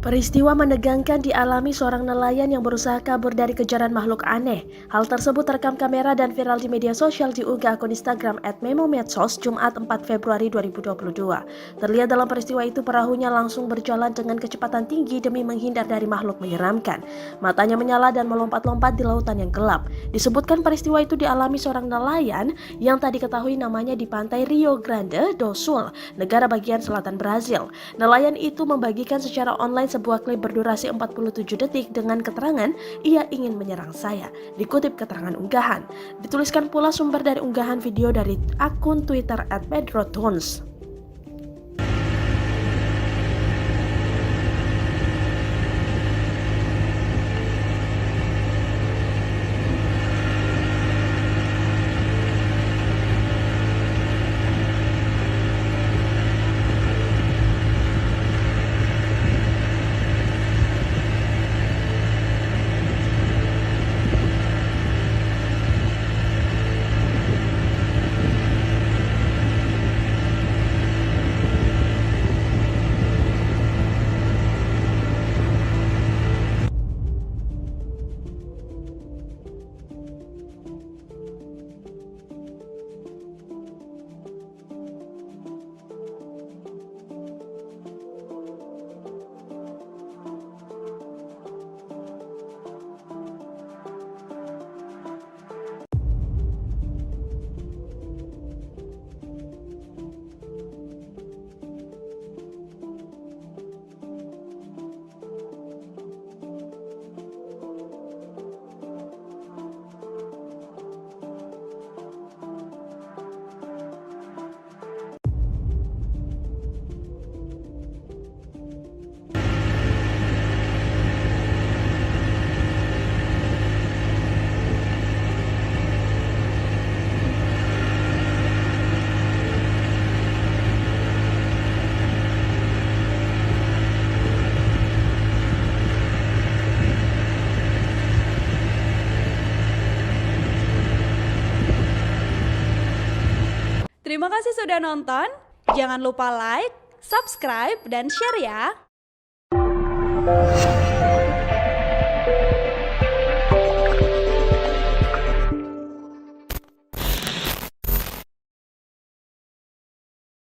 Peristiwa menegangkan dialami seorang nelayan yang berusaha kabur dari kejaran makhluk aneh. Hal tersebut terekam kamera dan viral di media sosial diunggah akun Instagram @memomedsos Jumat 4 Februari 2022. Terlihat dalam peristiwa itu perahunya langsung berjalan dengan kecepatan tinggi demi menghindar dari makhluk menyeramkan. Matanya menyala dan melompat-lompat di lautan yang gelap. Disebutkan peristiwa itu dialami seorang nelayan yang tak diketahui namanya di pantai Rio Grande do Sul, negara bagian selatan Brazil. Nelayan itu membagikan secara online sebuah klip berdurasi 47 detik dengan keterangan ia ingin menyerang saya. Dikutip keterangan unggahan, dituliskan pula sumber dari unggahan video dari akun Twitter @pedrotons. Terima kasih sudah nonton. Jangan lupa like, subscribe, dan share ya.